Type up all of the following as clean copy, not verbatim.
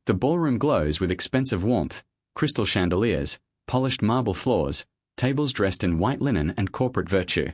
The ballroom glows with expensive warmth, crystal chandeliers, polished marble floors, tables dressed in white linen and corporate virtue.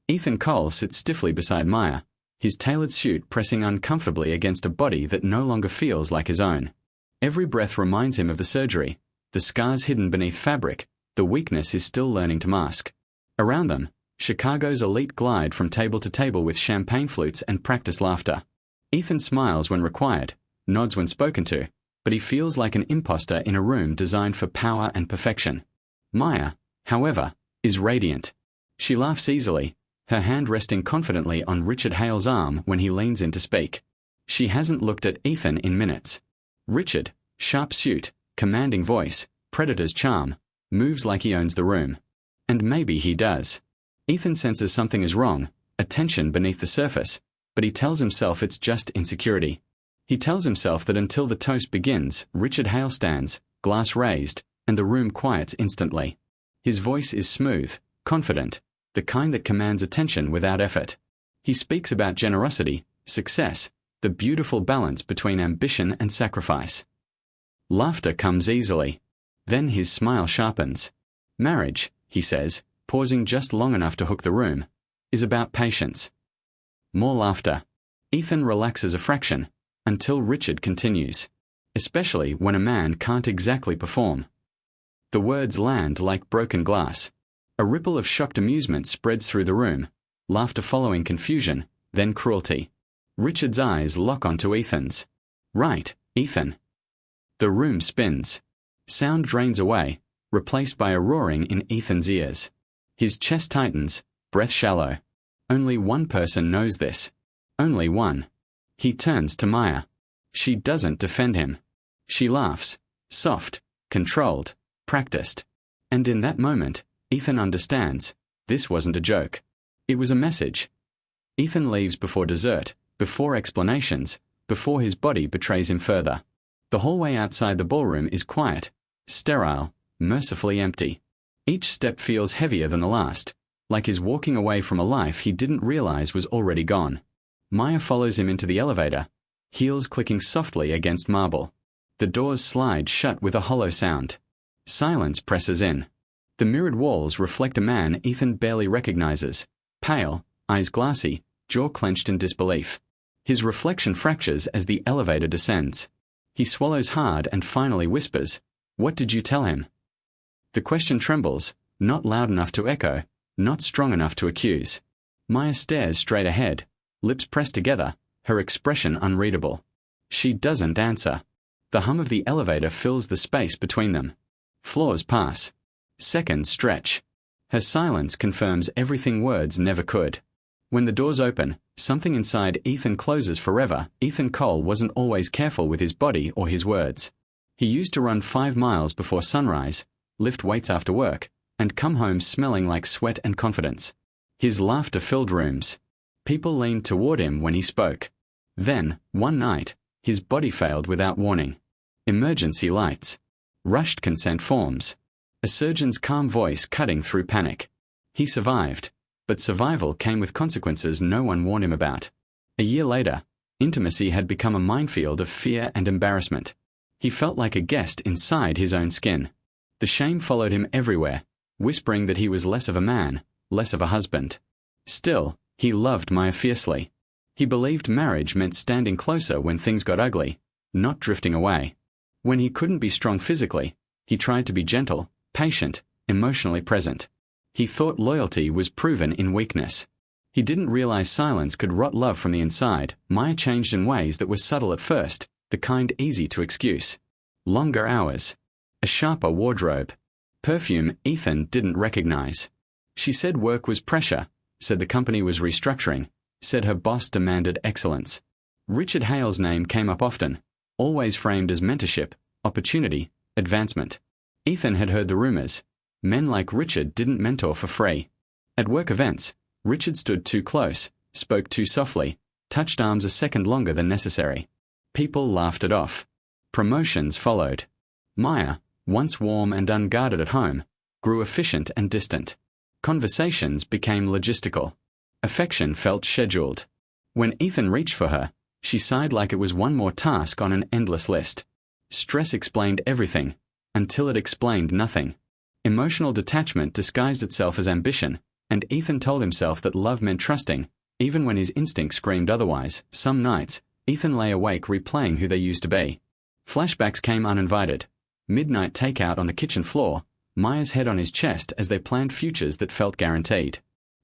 Ethan Cole sits stiffly beside Maya, his tailored suit pressing uncomfortably against a body that no longer feels like his own. Every breath reminds him of the surgery, the scars hidden beneath fabric, the weakness he's still learning to mask. Around them, Chicago's elite glide from table to table with champagne flutes and practiced laughter. Ethan smiles when required, nods when spoken to, but he feels like an imposter in a room designed for power and perfection. Maya, however, is radiant. She laughs easily, her hand resting confidently on Richard Hale's arm when he leans in to speak. She hasn't looked at Ethan in minutes. Richard, sharp suit, commanding voice, predator's charm, moves like he owns the room. And maybe he does. Ethan senses something is wrong, a tension beneath the surface, but he tells himself it's just insecurity. He tells himself that until the toast begins, Richard Hale stands, glass raised, and the room quiets instantly. His voice is smooth, confident, the kind that commands attention without effort. He speaks about generosity, success, the beautiful balance between ambition and sacrifice. Laughter comes easily. Then his smile sharpens. Marriage, he says, pausing just long enough to hook the room, is about patience. More laughter. Ethan relaxes a fraction, until Richard continues. Especially when a man can't exactly perform. The words land like broken glass. A ripple of shocked amusement spreads through the room, laughter following confusion, then cruelty. Richard's eyes lock onto Ethan's. Right, Ethan. The room spins. Sound drains away, replaced by a roaring in Ethan's ears. His chest tightens, breath shallow. Only one person knows this. Only one. He turns to Maya. She doesn't defend him. She laughs, soft, controlled, practiced. And in that moment, Ethan understands, this wasn't a joke. It was a message. Ethan leaves before dessert, before explanations, before his body betrays him further. The hallway outside the ballroom is quiet, sterile, mercifully empty. Each step feels heavier than the last, like he's walking away from a life he didn't realize was already gone. Maya follows him into the elevator, heels clicking softly against marble. The doors slide shut with a hollow sound. Silence presses in. The mirrored walls reflect a man Ethan barely recognizes, pale, eyes glassy, jaw clenched in disbelief. His reflection fractures as the elevator descends. He swallows hard and finally whispers, "What did you tell him?" The question trembles, not loud enough to echo, not strong enough to accuse. Maya stares straight ahead, lips pressed together, her expression unreadable. She doesn't answer. The hum of the elevator fills the space between them. Floors pass. Seconds stretch. Her silence confirms everything words never could. When the doors open, something inside Ethan closes forever. Ethan Cole wasn't always careful with his body or his words. He used to run 5 miles before sunrise, lift weights after work, and come home smelling like sweat and confidence. His laughter filled rooms. People leaned toward him when he spoke. Then, one night, his body failed without warning. Emergency lights. Rushed consent forms. A surgeon's calm voice cutting through panic. He survived, but survival came with consequences no one warned him about. A year later, intimacy had become a minefield of fear and embarrassment. He felt like a guest inside his own skin. The shame followed him everywhere, whispering that he was less of a man, less of a husband. Still, he loved Maya fiercely. He believed marriage meant standing closer when things got ugly, not drifting away. When he couldn't be strong physically, he tried to be gentle, patient, emotionally present. He thought loyalty was proven in weakness. He didn't realize silence could rot love from the inside. Maya changed in ways that were subtle at first, the kind easy to excuse. Longer hours. A sharper wardrobe. Perfume Ethan didn't recognize. She said work was pressure, said the company was restructuring, said her boss demanded excellence. Richard Hale's name came up often, always framed as mentorship, opportunity, advancement. Ethan had heard the rumors. Men like Richard didn't mentor for free. At work events, Richard stood too close, spoke too softly, touched arms a second longer than necessary. People laughed it off. Promotions followed. Maya, once warm and unguarded at home, grew efficient and distant. Conversations became logistical. Affection felt scheduled. When Ethan reached for her, she sighed like it was one more task on an endless list. Stress explained everything, until it explained nothing. Emotional detachment disguised itself as ambition, and Ethan told himself that love meant trusting, even when his instinct screamed otherwise. Some nights, Ethan lay awake replaying who they used to be. Flashbacks came uninvited. Midnight takeout on the kitchen floor, Maya's head on his chest as they planned futures that felt guaranteed.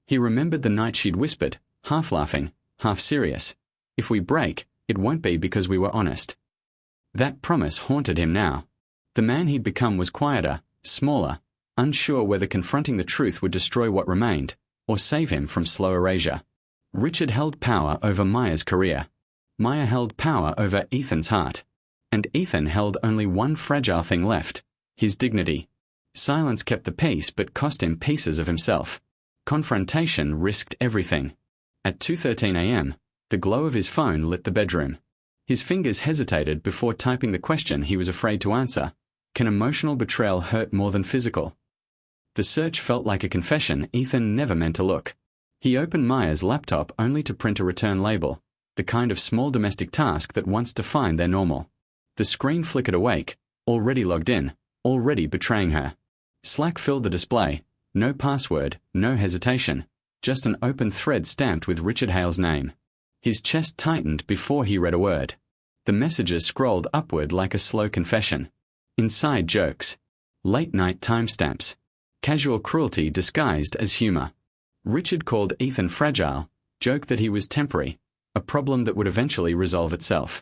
He remembered the night she'd whispered, half laughing, half serious, "If we break, it won't be because we were honest." That promise haunted him now. The man he'd become was quieter, smaller, unsure whether confronting the truth would destroy what remained, or save him from slow erasure. Richard held power over Maya's career. Maya held power over Ethan's heart. And Ethan held only one fragile thing left, his dignity. Silence kept the peace but cost him pieces of himself. Confrontation risked everything. At 2:13 a.m., the glow of his phone lit the bedroom. His fingers hesitated before typing the question he was afraid to answer. Can emotional betrayal hurt more than physical? The search felt like a confession Ethan never meant to look. He opened Maya's laptop only to print a return label, the kind of small domestic task that once defined their normal. The screen flickered awake, already logged in, already betraying her. Slack filled the display, no password, no hesitation, just an open thread stamped with Richard Hale's name. His chest tightened before he read a word. The messages scrolled upward like a slow confession. Inside jokes. Late-night timestamps. Casual cruelty disguised as humor. Richard called Ethan fragile, joked that he was temporary, a problem that would eventually resolve itself.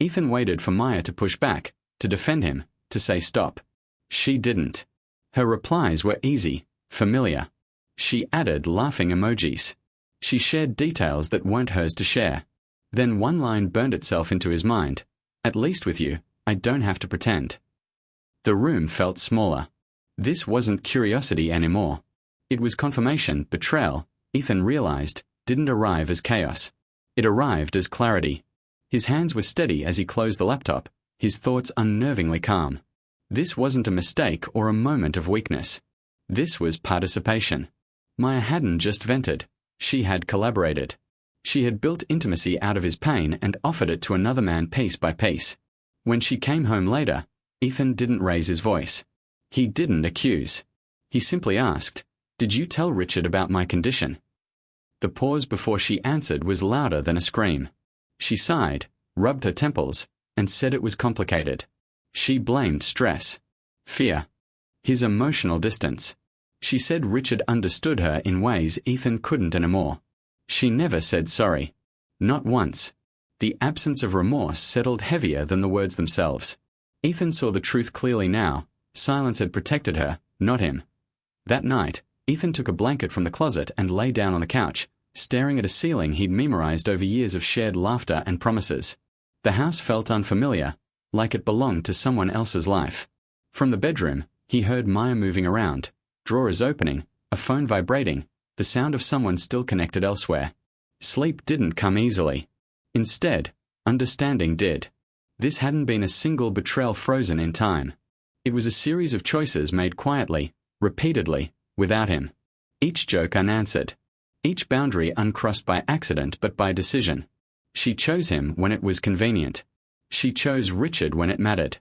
Ethan waited for Maya to push back, to defend him, to say stop. She didn't. Her replies were easy, familiar. She added laughing emojis. She shared details that weren't hers to share. Then one line burned itself into his mind. At least with you, I don't have to pretend. The room felt smaller. This wasn't curiosity anymore. It was confirmation. Betrayal, Ethan realized, didn't arrive as chaos. It arrived as clarity. His hands were steady as he closed the laptop, his thoughts unnervingly calm. This wasn't a mistake or a moment of weakness. This was participation. Maya hadn't just vented. She had collaborated. She had built intimacy out of his pain and offered it to another man piece by piece. When she came home later, Ethan didn't raise his voice. He didn't accuse. He simply asked, "Did you tell Richard about my condition?" The pause before she answered was louder than a scream. She sighed, rubbed her temples, and said it was complicated. She blamed stress, fear, his emotional distance. She said Richard understood her in ways Ethan couldn't anymore. She never said sorry. Not once. The absence of remorse settled heavier than the words themselves. Ethan saw the truth clearly now. Silence had protected her, not him. That night, Ethan took a blanket from the closet and lay down on the couch, staring at a ceiling he'd memorized over years of shared laughter and promises. The house felt unfamiliar, like it belonged to someone else's life. From the bedroom, he heard Maya moving around, drawers opening, a phone vibrating, the sound of someone still connected elsewhere. Sleep didn't come easily. Instead, understanding did. This hadn't been a single betrayal frozen in time. It was a series of choices made quietly, repeatedly, without him. Each joke unanswered. Each boundary uncrossed by accident but by decision. She chose him when it was convenient. She chose Richard when it mattered.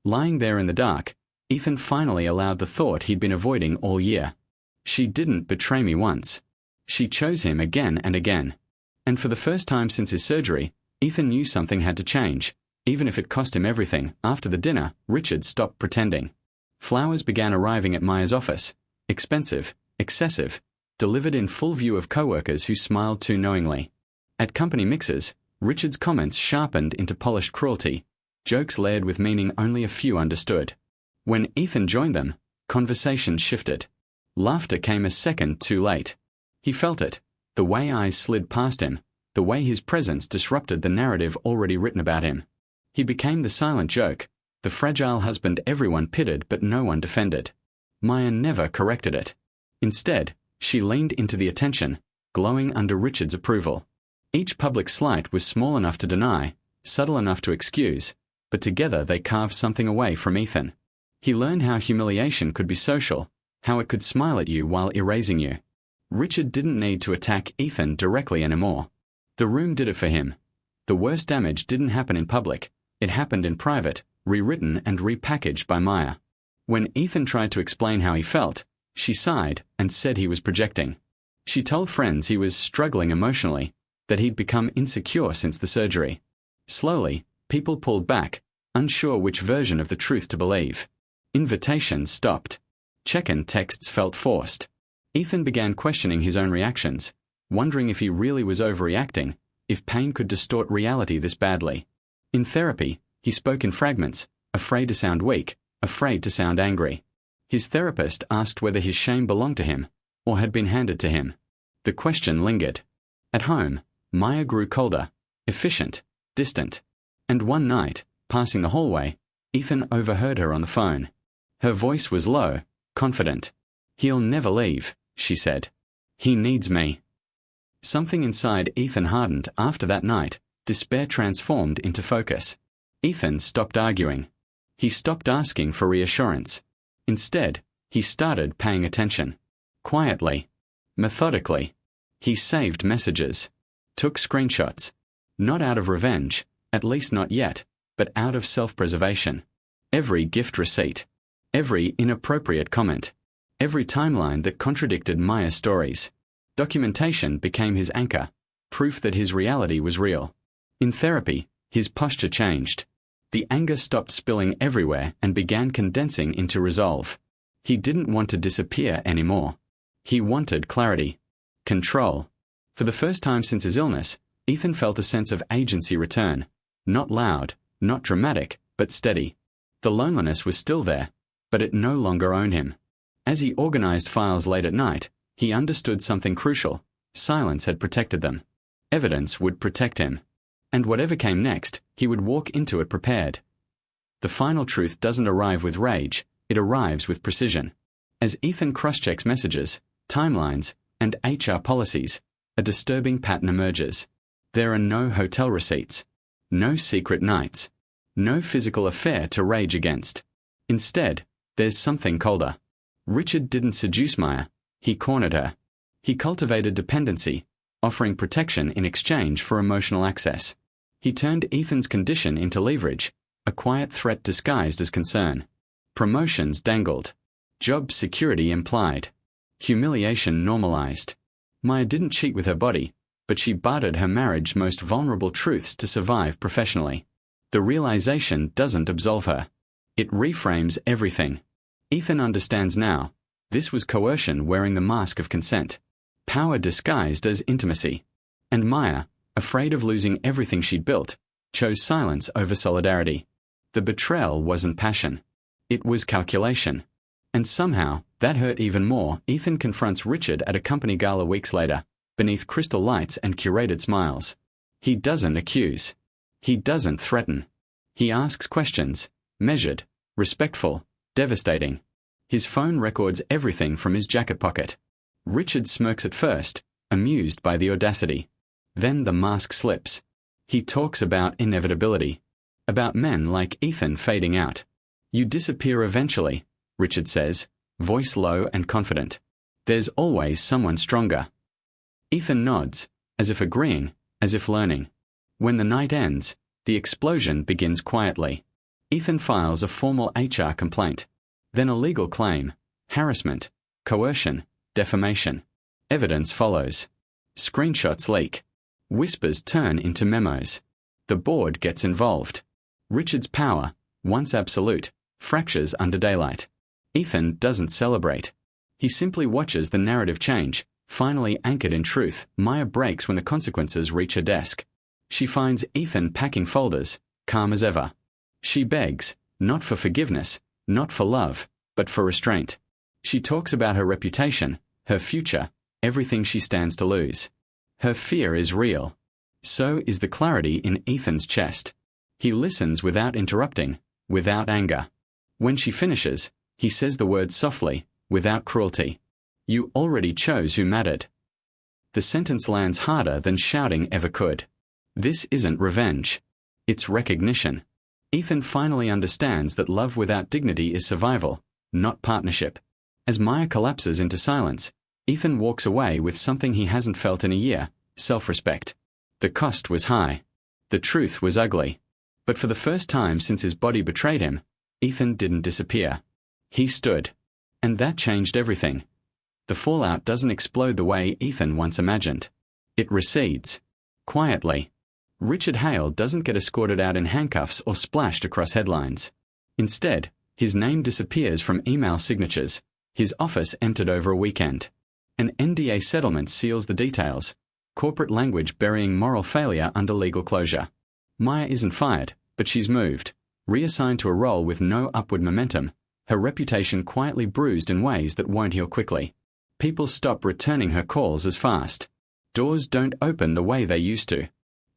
Lying there in the dark, Ethan finally allowed the thought he'd been avoiding all year. She didn't betray me once. She chose him again and again. And for the first time since his surgery, Ethan knew something had to change, even if it cost him everything. After the dinner, Richard stopped pretending. Flowers began arriving at Maya's office. Expensive, excessive, delivered in full view of coworkers who smiled too knowingly. At company mixers, Richard's comments sharpened into polished cruelty, jokes layered with meaning only a few understood. When Ethan joined them, conversation shifted. Laughter came a second too late. He felt it, the way eyes slid past him, the way his presence disrupted the narrative already written about him. He became the silent joke, the fragile husband everyone pitied but no one defended. Maya never corrected it. Instead, she leaned into the attention, glowing under Richard's approval. Each public slight was small enough to deny, subtle enough to excuse, but together they carved something away from Ethan. He learned how humiliation could be social, how it could smile at you while erasing you. Richard didn't need to attack Ethan directly anymore. The room did it for him. The worst damage didn't happen in public, it happened in private, rewritten and repackaged by Maya. When Ethan tried to explain how he felt, she sighed and said he was projecting. She told friends he was struggling emotionally, that he'd become insecure since the surgery. Slowly, people pulled back, unsure which version of the truth to believe. Invitations stopped. Check-in texts felt forced. Ethan began questioning his own reactions, wondering if he really was overreacting, if pain could distort reality this badly. In therapy, he spoke in fragments, afraid to sound weak, afraid to sound angry. His therapist asked whether his shame belonged to him, or had been handed to him. The question lingered. At home, Maya grew colder, efficient, distant. And one night, passing the hallway, Ethan overheard her on the phone. Her voice was low, confident. "He'll never leave," she said. "He needs me." Something inside Ethan hardened after that night. Despair transformed into focus. Ethan stopped arguing. He stopped asking for reassurance. Instead, he started paying attention. Quietly. Methodically. He saved messages. Took screenshots. Not out of revenge, at least not yet, but out of self-preservation. Every gift receipt. Every inappropriate comment. Every timeline that contradicted Maya's stories. Documentation became his anchor, proof that his reality was real. In therapy, his posture changed. The anger stopped spilling everywhere and began condensing into resolve. He didn't want to disappear anymore. He wanted clarity. Control. For the first time since his illness, Ethan felt a sense of agency return. Not loud, not dramatic, but steady. The loneliness was still there, but it no longer owned him. As he organized files late at night, he understood something crucial. Silence had protected them. Evidence would protect him. And whatever came next, he would walk into it prepared. The final truth doesn't arrive with rage, it arrives with precision. As Ethan cross-checks messages, timelines, and HR policies, a disturbing pattern emerges. There are no hotel receipts. No secret nights. No physical affair to rage against. Instead, there's something colder. Richard didn't seduce Maya, he cornered her. He cultivated dependency, offering protection in exchange for emotional access. He turned Ethan's condition into leverage, a quiet threat disguised as concern. Promotions dangled. Job security implied. Humiliation normalized. Maya didn't cheat with her body, but she bartered her marriage's most vulnerable truths to survive professionally. The realization doesn't absolve her. It reframes everything. Ethan understands now. This was coercion wearing the mask of consent. Power disguised as intimacy. And Maya, afraid of losing everything she'd built, chose silence over solidarity. The betrayal wasn't passion. It was calculation. And somehow, that hurt even more. Ethan confronts Richard at a company gala weeks later, beneath crystal lights and curated smiles. He doesn't accuse. He doesn't threaten. He asks questions, measured, respectful, devastating. His phone records everything from his jacket pocket. Richard smirks at first, amused by the audacity. Then the mask slips. He talks about inevitability. About men like Ethan fading out. "You disappear eventually," Richard says, voice low and confident. "There's always someone stronger." Ethan nods, as if agreeing, as if learning. When the night ends, the explosion begins quietly. Ethan files a formal HR complaint. Then a legal claim, harassment, coercion, defamation. Evidence follows. Screenshots leak. Whispers turn into memos. The board gets involved. Richard's power, once absolute, fractures under daylight. Ethan doesn't celebrate. He simply watches the narrative change, finally anchored in truth. Maya breaks when the consequences reach her desk. She finds Ethan packing folders, calm as ever. She begs, not for forgiveness, not for love, but for restraint. She talks about her reputation, her future, everything she stands to lose. Her fear is real. So is the clarity in Ethan's chest. He listens without interrupting, without anger. When she finishes, he says the words softly, without cruelty. "You already chose who mattered." The sentence lands harder than shouting ever could. This isn't revenge. It's recognition. Ethan finally understands that love without dignity is survival, not partnership. As Maya collapses into silence, Ethan walks away with something he hasn't felt in a year, self-respect. The cost was high. The truth was ugly. But for the first time since his body betrayed him, Ethan didn't disappear. He stood. And that changed everything. The fallout doesn't explode the way Ethan once imagined. It recedes. Quietly. Richard Hale doesn't get escorted out in handcuffs or splashed across headlines. Instead, his name disappears from email signatures, his office emptied over a weekend. An NDA settlement seals the details, corporate language burying moral failure under legal closure. Maya isn't fired, but she's moved, reassigned to a role with no upward momentum, her reputation quietly bruised in ways that won't heal quickly. People stop returning her calls as fast. Doors don't open the way they used to.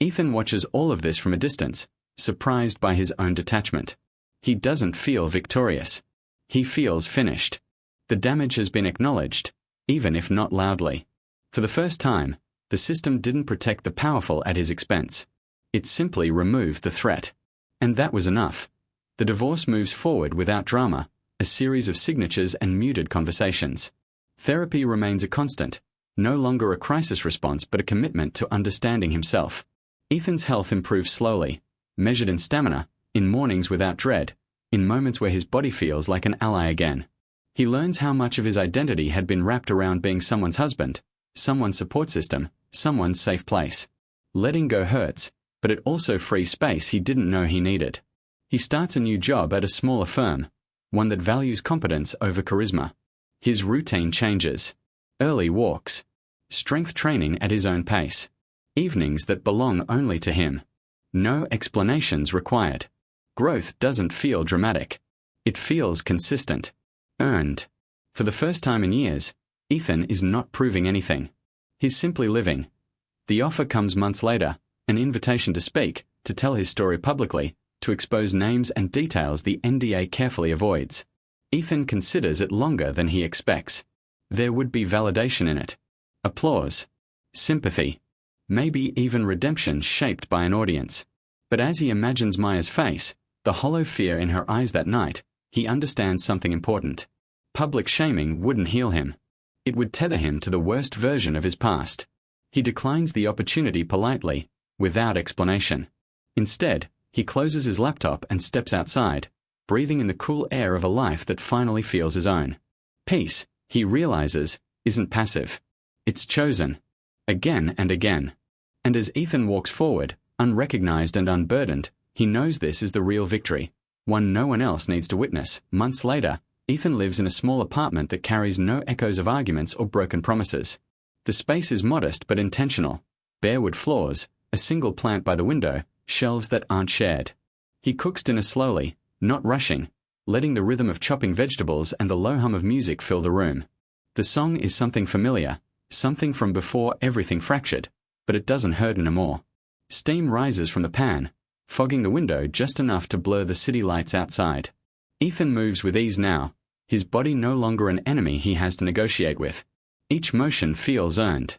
Ethan watches all of this from a distance, surprised by his own detachment. He doesn't feel victorious. He feels finished. The damage has been acknowledged, even if not loudly. For the first time, the system didn't protect the powerful at his expense. It simply removed the threat. And that was enough. The divorce moves forward without drama, a series of signatures and muted conversations. Therapy remains a constant, no longer a crisis response but a commitment to understanding himself. Ethan's health improves slowly, measured in stamina, in mornings without dread, in moments where his body feels like an ally again. He learns how much of his identity had been wrapped around being someone's husband, someone's support system, someone's safe place. Letting go hurts, but it also frees space he didn't know he needed. He starts a new job at a smaller firm, one that values competence over charisma. His routine changes. Early walks. Strength training at his own pace. Evenings that belong only to him. No explanations required. Growth doesn't feel dramatic. It feels consistent. Earned. For the first time in years, Ethan is not proving anything. He's simply living. The offer comes months later, an invitation to speak, to tell his story publicly, to expose names and details the NDA carefully avoids. Ethan considers it longer than he expects. There would be validation in it. Applause. Sympathy. Maybe even redemption shaped by an audience. But as he imagines Maya's face, the hollow fear in her eyes that night, he understands something important. Public shaming wouldn't heal him. It would tether him to the worst version of his past. He declines the opportunity politely, without explanation. Instead, he closes his laptop and steps outside, breathing in the cool air of a life that finally feels his own. Peace, he realizes, isn't passive. It's chosen. Again and again. And as Ethan walks forward, unrecognized and unburdened, he knows this is the real victory, one no one else needs to witness. Months later, Ethan lives in a small apartment that carries no echoes of arguments or broken promises. The space is modest but intentional. Bare wood floors, a single plant by the window, shelves that aren't shared. He cooks dinner slowly, not rushing, letting the rhythm of chopping vegetables and the low hum of music fill the room. The song is something familiar, something from before everything fractured, but it doesn't hurt anymore. Steam rises from the pan, fogging the window just enough to blur the city lights outside. Ethan moves with ease now, his body no longer an enemy he has to negotiate with. Each motion feels earned.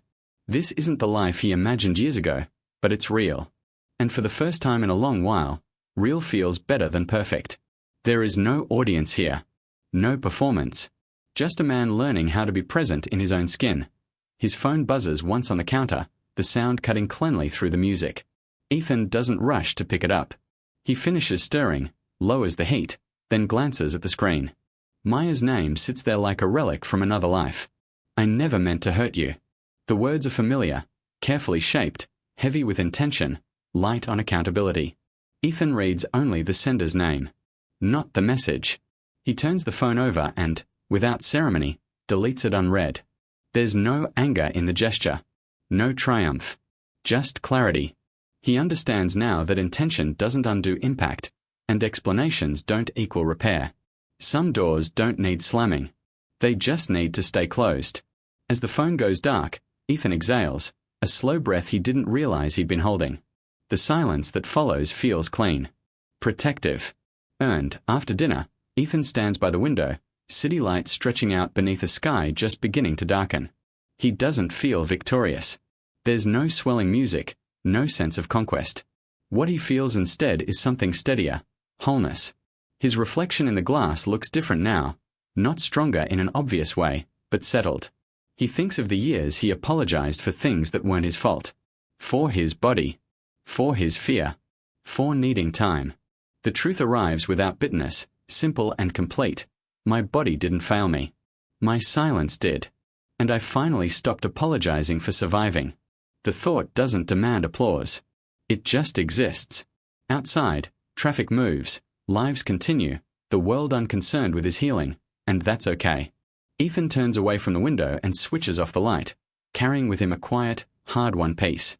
This isn't the life he imagined years ago, but it's real. And for the first time in a long while, real feels better than perfect. There is no audience here. No performance. Just a man learning how to be present in his own skin. His phone buzzes once on the counter, the sound cutting cleanly through the music. Ethan doesn't rush to pick it up. He finishes stirring, lowers the heat, then glances at the screen. Maya's name sits there like a relic from another life. I never meant to hurt you. The words are familiar, carefully shaped, heavy with intention, light on accountability. Ethan reads only the sender's name, not the message. He turns the phone over and, without ceremony, deletes it unread. There's no anger in the gesture, no triumph, just clarity. He understands now that intention doesn't undo impact, and explanations don't equal repair. Some doors don't need slamming. They just need to stay closed. As the phone goes dark, Ethan exhales, a slow breath he didn't realize he'd been holding. The silence that follows feels clean. Protective. Earned. After dinner, Ethan stands by the window, city lights stretching out beneath a sky just beginning to darken. He doesn't feel victorious. There's no swelling music, no sense of conquest. What he feels instead is something steadier, wholeness. His reflection in the glass looks different now, not stronger in an obvious way, but settled. He thinks of the years he apologized for things that weren't his fault. For his body. For his fear. 4 needing time. The truth arrives without bitterness, simple and complete. My body didn't fail me. My silence did. And I finally stopped apologizing for surviving. The thought doesn't demand applause. It just exists. Outside, traffic moves, lives continue, the world unconcerned with his healing, and that's okay. Ethan turns away from the window and switches off the light, carrying with him a quiet, hard-won peace.